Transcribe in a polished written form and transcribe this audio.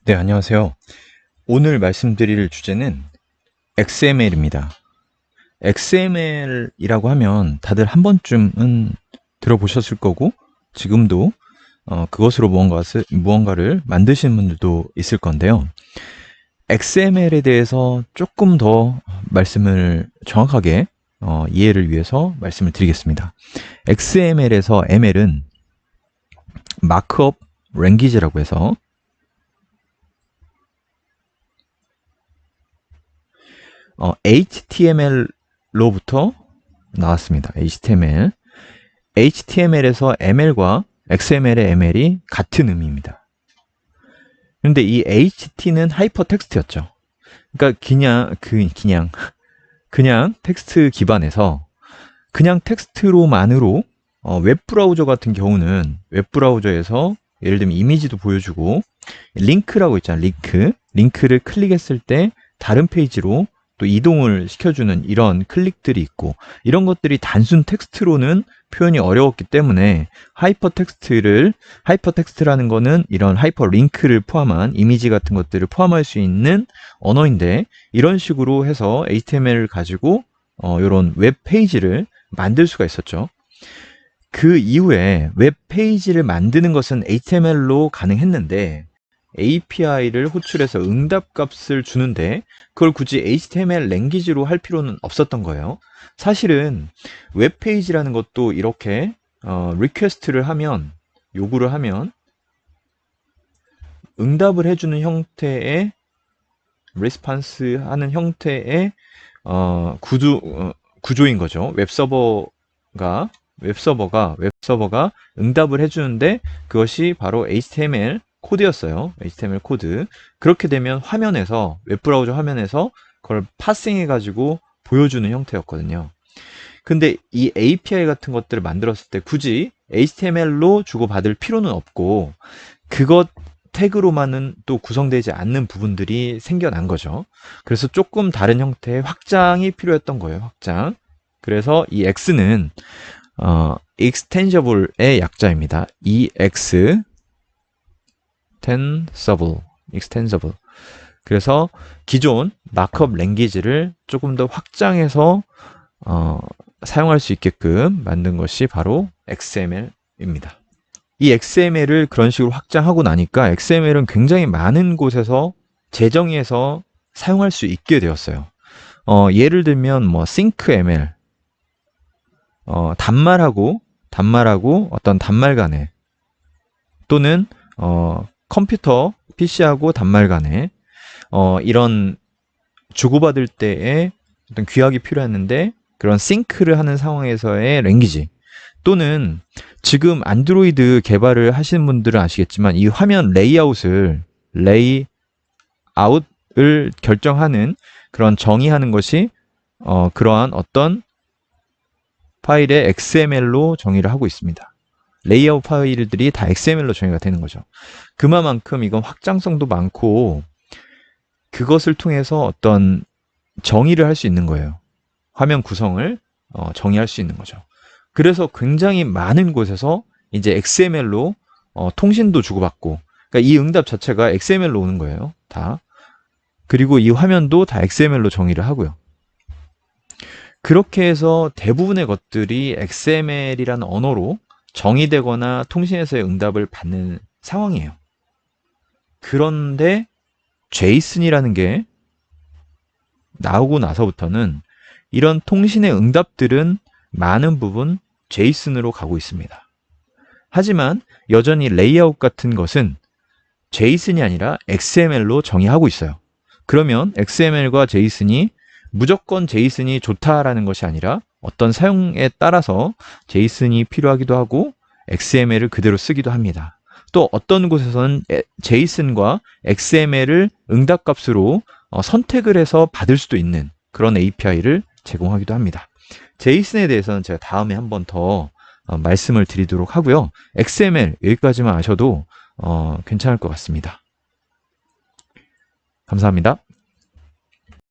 네, 안녕하세요. 오늘 말씀드릴 주제는 XML입니다. XML이라고 하면 다들 한 번쯤은 들어보셨을 거고, 지금도 그것으로 무언가를 만드시는 분들도 있을 건데요. XML에 대해서 조금 더 말씀을 정확하게 이해를 위해서 말씀을 드리겠습니다. XML에서 ML은 마크업 랭귀지라고 해서 HTML로부터 나왔습니다. HTML. HTML에서 ML과 XML의 ML이 같은 의미입니다. 그런데 이 HT는 하이퍼텍스트였죠. 그러니까 그냥 텍스트 기반에서 그냥 텍스트로만으로 웹브라우저 같은 경우는 웹브라우저에서 예를 들면 이미지도 보여주고 링크라고 있잖아요. 링크를 클릭했을 때 다른 페이지로 또 이동을 시켜주는 이런 클릭들이 있고 이런 것들이 단순 텍스트로는 표현이 어려웠기 때문에 하이퍼텍스트라는 거는 이런 하이퍼링크를 포함한 이미지 같은 것들을 포함할 수 있는 언어인데 이런 식으로 해서 HTML을 가지고 이런 웹페이지를 만들 수가 있었죠. 그 이후에 웹페이지를 만드는 것은 HTML로 가능했는데 API를 호출해서 응답 값을 주는데 그걸 굳이 HTML 랭귀지로 할 필요는 없었던 거예요. 사실은 웹페이지라는 것도 이렇게 리퀘스트를 하면 요구를 하면 응답을 해주는 형태의 리스판스 하는 형태의 구조인 거죠. 웹서버가 응답을 해주는데 그것이 바로 HTML 코드였어요. HTML 코드. 그렇게 되면 웹브라우저 화면에서 그걸 파싱해가지고 보여주는 형태였거든요. 근데 이 API 같은 것들을 만들었을 때 굳이 HTML로 주고받을 필요는 없고 그것 태그로만은 또 구성되지 않는 부분들이 생겨난 거죠. 그래서 조금 다른 형태의 확장이 필요했던 거예요. 확장. 그래서 이 X는 extensible의 약자입니다. extensible. 그래서 기존 마크업 랭귀지를 조금 더 확장해서 사용할 수 있게끔 만든 것이 바로 XML입니다. 이 XML을 그런 식으로 확장하고 나니까 XML은 굉장히 많은 곳에서 재정의해서 사용할 수 있게 되었어요. 예를 들면 뭐 syncml, 단말하고 어떤 단말 간에 또는 컴퓨터 PC하고 단말 간에 이런 주고받을 때에 어떤 규약이 필요했는데 그런 싱크를 하는 상황에서의 랭귀지 또는 지금 안드로이드 개발을 하시는 분들은 아시겠지만 이 화면 레이아웃을 결정하는 그런 정의하는 것이 그러한 어떤 파일의 XML로 정의를 하고 있습니다. 레이아웃 파일들이 다 XML로 정의가 되는 거죠. 그만큼 이건 확장성도 많고 그것을 통해서 어떤 정의를 할 수 있는 거예요. 화면 구성을 정의할 수 있는 거죠. 그래서 굉장히 많은 곳에서 이제 XML로 통신도 주고받고 그러니까 이 응답 자체가 XML로 오는 거예요. 다. 그리고 이 화면도 다 XML로 정의를 하고요. 그렇게 해서 대부분의 것들이 XML이라는 언어로 정의되거나 통신에서의 응답을 받는 상황이에요. 그런데 JSON이라는 게 나오고 나서부터는 이런 통신의 응답들은 많은 부분 JSON으로 가고 있습니다. 하지만 여전히 레이아웃 같은 것은 JSON이 아니라 XML로 정의하고 있어요. 그러면 XML과 JSON이 무조건 JSON이 좋다라는 것이 아니라 어떤 사용에 따라서 JSON이 필요하기도 하고 XML을 그대로 쓰기도 합니다. 또 어떤 곳에서는 JSON과 XML을 응답값으로 선택을 해서 받을 수도 있는 그런 API를 제공하기도 합니다. JSON에 대해서는 제가 다음에 한 번 더 말씀을 드리도록 하고요. XML 여기까지만 아셔도 괜찮을 것 같습니다. 감사합니다.